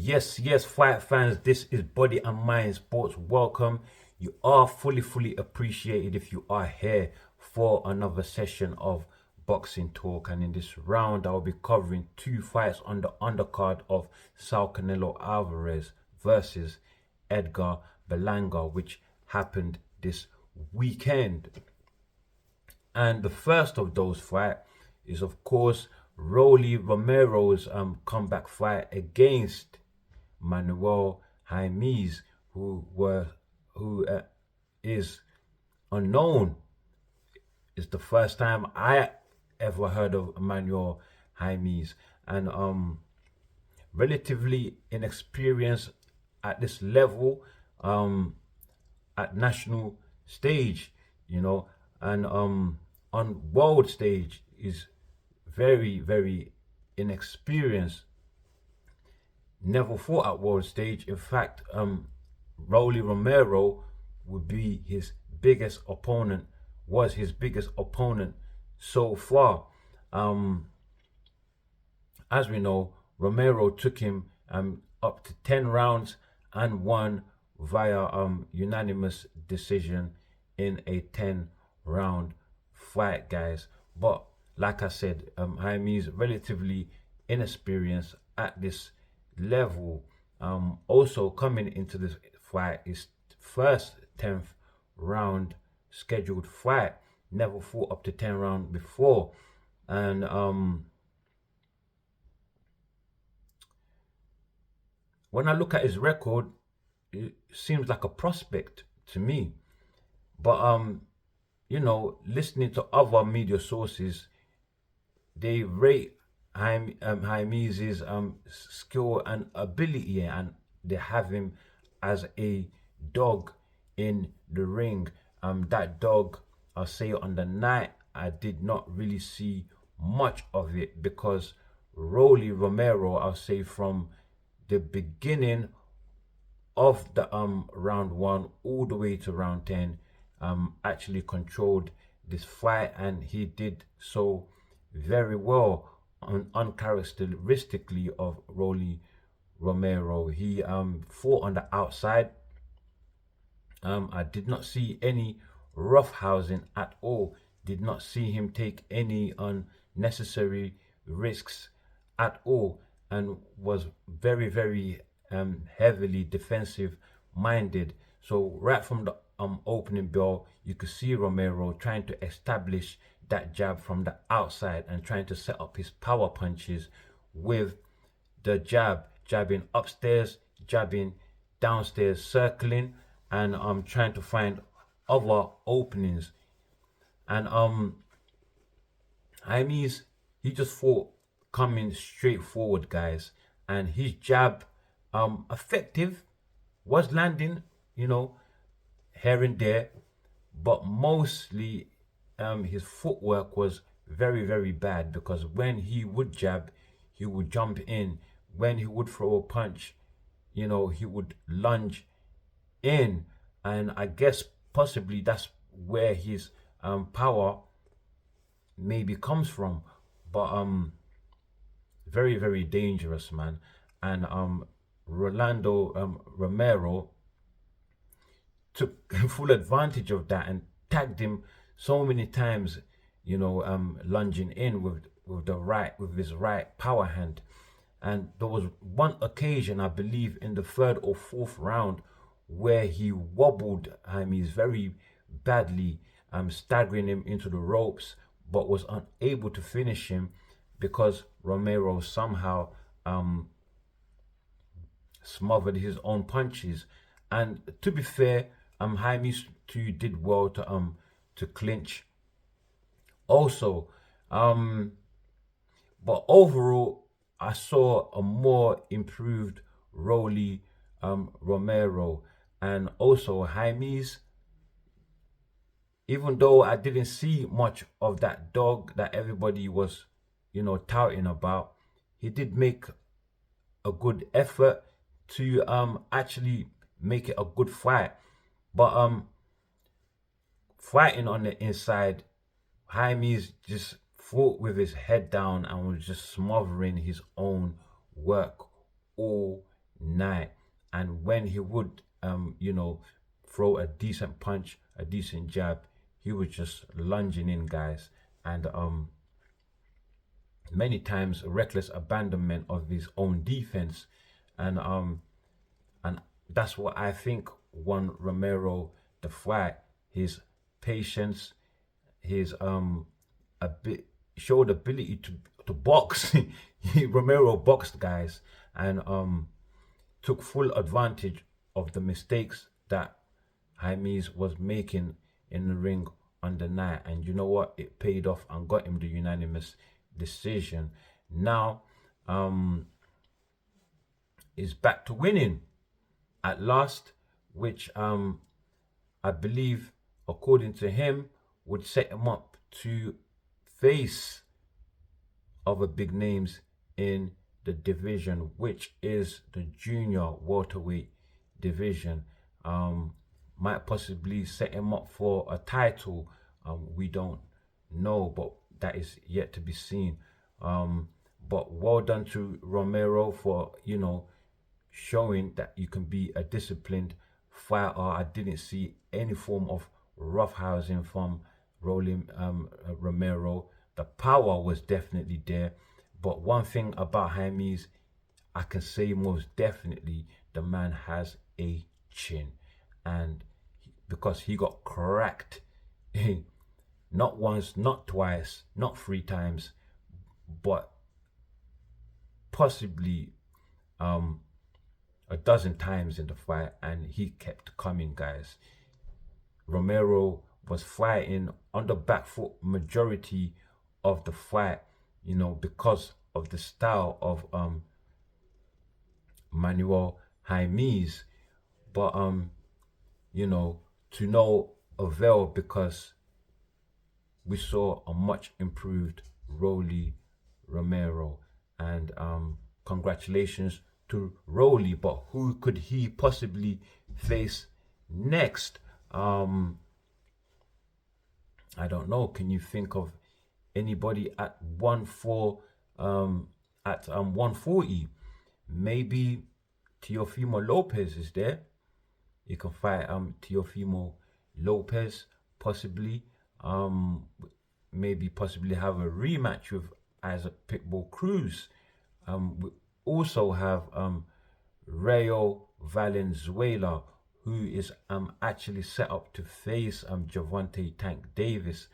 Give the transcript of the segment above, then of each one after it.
Yes, fight fans, this is Body and Mind Sports. Welcome. You are fully appreciated if you are here for another session of boxing talk. And in this round, I'll be covering two fights on the undercard of Saul Canelo Alvarez versus Edgar Berlanga, which happened this weekend. And the first of those fights is, of course, Romero's comeback fight against Manuel Jaimes, who is unknown. It's the first time I ever heard of Manuel Jaimes, and relatively inexperienced at this level, at national stage, and on world stage is very inexperienced. Never fought at world stage. In fact, Romero would be his biggest opponent, was his biggest opponent so far. As we know, Romero took him up to 10 rounds and won via unanimous decision in a 10-round fight, guys. But like I said, Jaimes relatively inexperienced at this level. Also coming into this fight, his first 10th round scheduled fight. Never fought up to 10 rounds before, and when I look at his record, it seems like a prospect to me. But listening to other media sources, they rate Jaimes' skill and ability, and they have him as a dog in the ring. That dog, I'll say on the night, I did not really see much of it, because Romero, I'll say from the beginning of the round 1 all the way to round 10, actually controlled this fight, and he did so very well, uncharacteristically of Romero. He fought on the outside. I did not see any roughhousing at all. Did not see him take any unnecessary risks at all, and was very heavily defensive minded. So right from the opening bell, you could see Romero trying to establish that jab from the outside and trying to set up his power punches with the jab, jabbing upstairs, jabbing downstairs, circling, and trying to find other openings. And Jaimes, he just fought coming straight forward, guys, and his jab effective, was landing, here and there, but mostly his footwork was very bad, because when he would jab, he would jump in. When he would throw a punch, he would lunge in, and I guess possibly that's where his power maybe comes from. But very dangerous, man. And Romero took full advantage of that and tagged him so many times, lunging in with his right power hand. And there was one occasion, I believe in the 3rd or 4th round, where he wobbled Jaimes very badly, staggering him into the ropes, but was unable to finish him because Romero somehow smothered his own punches. And to be fair, Jaimes too did well to clinch also. But overall, I saw a more improved Romero, and also Jaimes. Even though I didn't see much of that dog that everybody was, touting about, he did make a good effort to actually make it a good fight. But fighting on the inside, Jaimes just fought with his head down and was just smothering his own work all night. And when he would, you know, throw a decent punch, a decent jab, he was just lunging in, guys. And many times reckless abandonment of his own defense. And that's what I think won Romero the fight. His patience, his a bit showed ability to box. Romero boxed, guys, and took full advantage of the mistakes that Jaimes was making in the ring on the night. And you know what? It paid off and got him the unanimous decision. Now is back to winning at last, which I believe, according to him, would set him up to face other big names in the division, which is the junior welterweight division. Might possibly set him up for a title. We don't know, but that is yet to be seen. But well done to Romero for, you know, showing that you can be a disciplined fighter. I didn't see any form of roughhousing from Romero. The power was definitely there. But one thing about Jaimes, I can say most definitely, the man has a chin. And because he got cracked, not once, not twice, not 3 times, but possibly a dozen times in the fight, and he kept coming, guys. Romero was fighting on the back foot majority of the fight, you know, because of the style of Manuel Jaimes. But you know, to no avail, because we saw a much improved Rolly Romero. And congratulations to Rolly, but who could he possibly face next? I don't know. Can you think of anybody at 140? Maybe Teofimo Lopez is there. You can fight Teofimo Lopez, possibly. Maybe possibly have a rematch with Isaac Pitbull Cruz. We also have Rayo Valenzuela, who is actually set up to face Javante Tank Davis,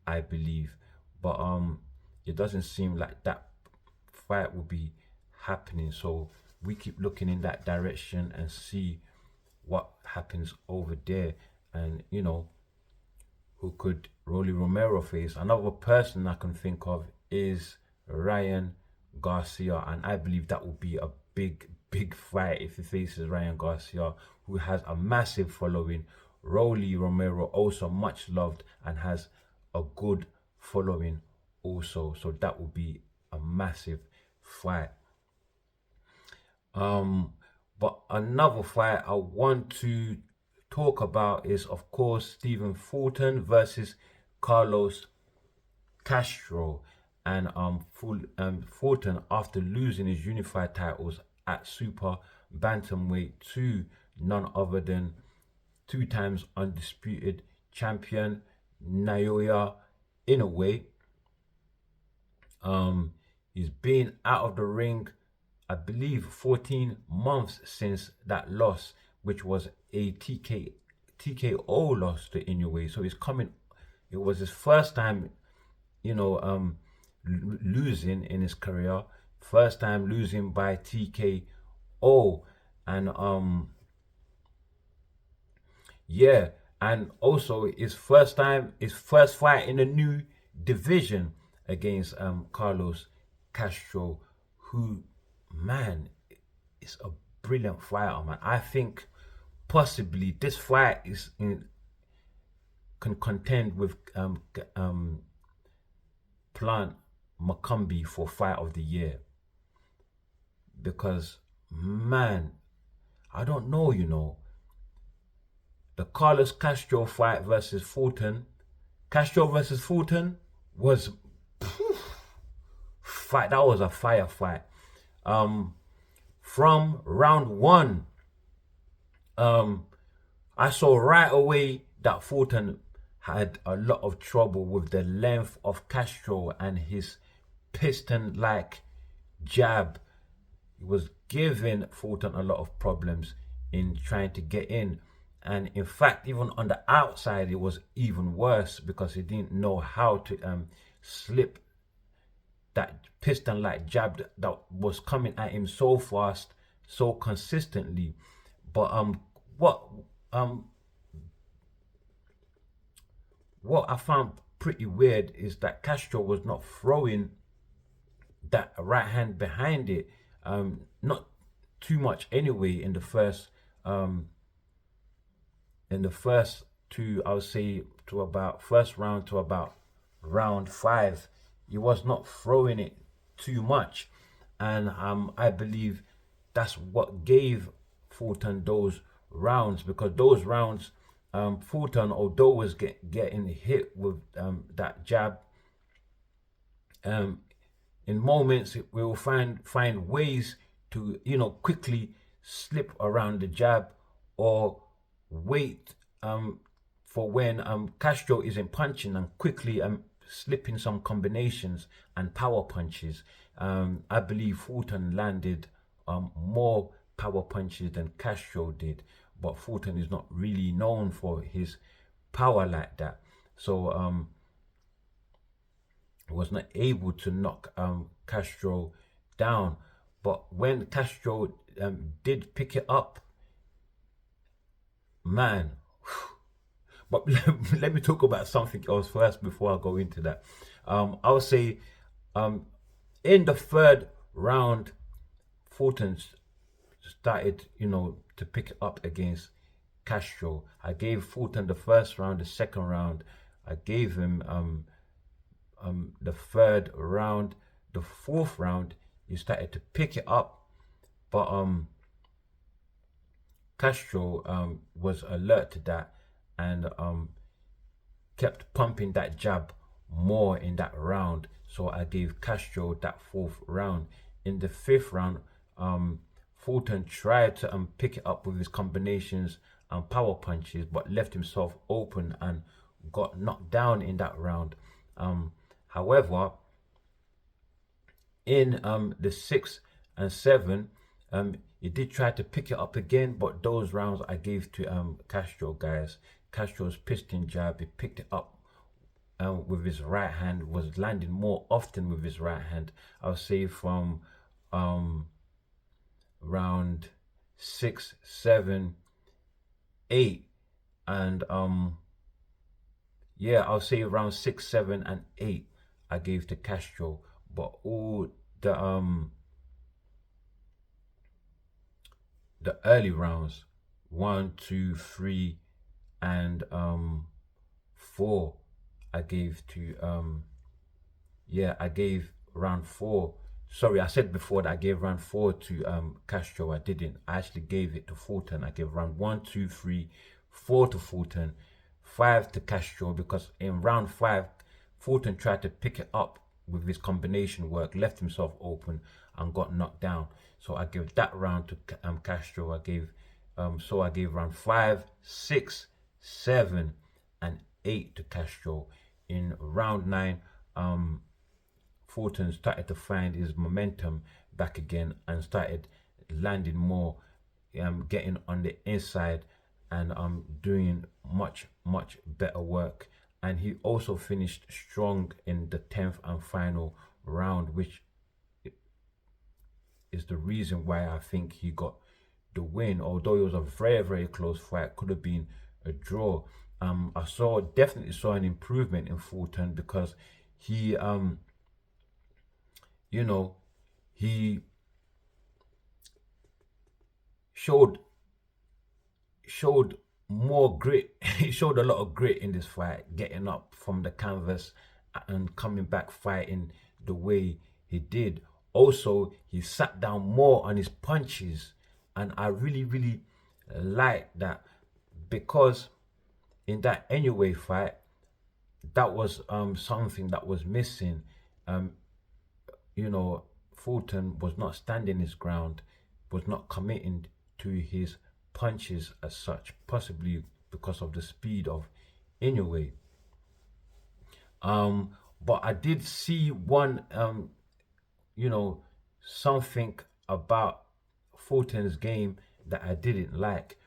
I believe. But it doesn't seem like that fight will be happening. So we keep looking in that direction and see what happens over there. And, you know, who could Rolly Romero face? Another person I can think of is Ryan Garcia, and I believe that will be a big fight if he faces Ryan Garcia, who has a massive following. Rolly Romero also much loved and has a good following also, so that will be a massive fight. But another fight I want to talk about is, of course, Stephen Fulton versus Carlos Castro. And Fulton, after losing his unified titles at super bantamweight to none other than 2 times undisputed champion Naoya Inoue, he's been out of the ring, I believe, 14 months since that loss, which was a TKO loss to Inoue. So he's coming. It was his first time, you know, losing in his career, first time losing by TKO. And yeah, and also his first fight in a new division against Carlos Castro, who, man, is a brilliant fighter, man. I think possibly this fight can contend with Plant Macumbi for fight of the year, because, man, I don't know, you know, the Carlos Castro fight versus Fulton, was fight. That was a fire fight. from round one, I saw right away that Fulton had a lot of trouble with the length of Castro and his piston-like jab. It was giving Fulton a lot of problems in trying to get in. And in fact, even on the outside, it was even worse because he didn't know how to slip that piston-like jab that was coming at him so fast, so consistently. But um what I found pretty weird is that Castro was not throwing that right hand behind it, not too much anyway in the first two, I would say, to about first round to about round 5. He was not throwing it too much, and I believe that's what gave Fulton those rounds, because those rounds, Fulton, although was getting hit with that jab, in moments we will find ways to, you know, quickly slip around the jab, or wait for when Castro isn't punching, and quickly slipping some combinations and power punches. I believe Fulton landed more power punches than Castro did, but Fulton is not really known for his power like that, so was not able to knock Castro down. But when Castro did pick it up, man. But let me talk about something else first before I go into that. I'll say in the third round, Fulton started, you know, to pick it up against Castro. I gave Fulton the first round. The second round, I gave him the third round. The fourth round, he started to pick it up, but Castro was alert to that, and kept pumping that jab more in that round. So I gave Castro that fourth round. In the fifth round, Fulton tried to pick it up with his combinations and power punches, but left himself open and got knocked down in that round. However, in the 6th and 7th, he did try to pick it up again, but those rounds I gave to Castro, guys. Castro's piston jab, he picked it up with his right hand, was landing more often with his right hand. I'll say from round 6, 7, 8, and yeah, I'll say around 6, 7, and 8 I gave to Castro, but all the early rounds, 1, 2, 3, and 4, I gave to yeah, I gave round 4. Sorry, I said before that I gave round 4 to Castro. I didn't. I actually gave it to Fulton. I gave round 1, 2, 3, 4 to Fulton, 5 to Castro, because in round 5, Fulton tried to pick it up with his combination work, left himself open, and got knocked down. So I gave that round to Castro. I gave so I gave round 5, 6, 7, and 8 to Castro. In round 9, Fulton started to find his momentum back again and started landing more, getting on the inside, and doing much better work. And he also finished strong in the 10th and final round, which is the reason why I think he got the win. Although it was a very close fight, could have been a draw. I definitely saw an improvement in Fulton, because he you know, he showed more grit. He showed a lot of grit in this fight, getting up from the canvas and coming back fighting the way he did. Also, he sat down more on his punches, and I really like that, because in that anyway fight, that was something that was missing. You know, Fulton was not standing his ground. was not committing to his punches as such, possibly because of the speed of Inoue. But I did see one, you know, something about Fulton's game that I didn't like.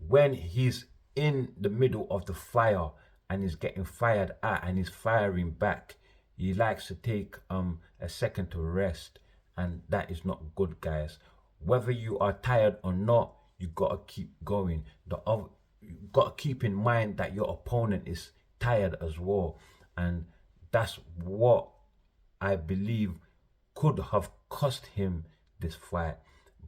When he's in the middle of the fire and he's getting fired at and he's firing back, he likes to take a second to rest, and that is not good, guys. Whether you are tired or not, you gotta keep going. You gotta keep in mind that your opponent is tired as well, and that's what I believe could have cost him this fight.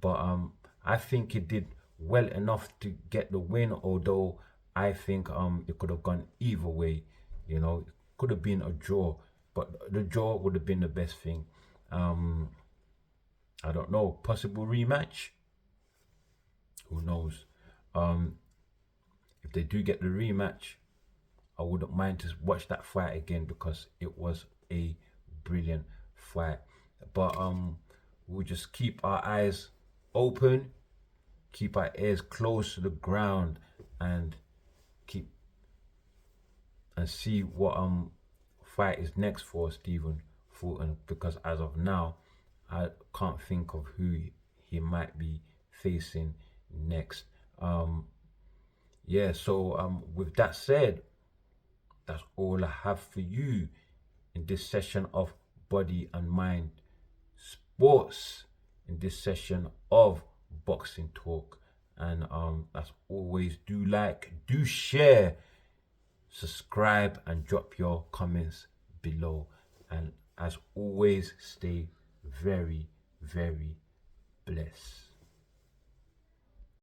But I think he did well enough to get the win, although I think it could have gone either way. You know, it could have been a draw, but the draw would have been the best thing. I don't know, possible rematch. Who knows? If they do get the rematch, I wouldn't mind to watch that fight again because it was a brilliant fight. But we'll just keep our eyes open, keep our ears close to the ground, and keep and see what fight is next for Stephen Fulton, because as of now I can't think of who he might be facing next. Yeah, so with that said, that's all I have for you in this session of Body and Mind Sports, in this session of Boxing Talk. And as always, do like, do share, subscribe, and drop your comments below. And as always, stay very, very blessed.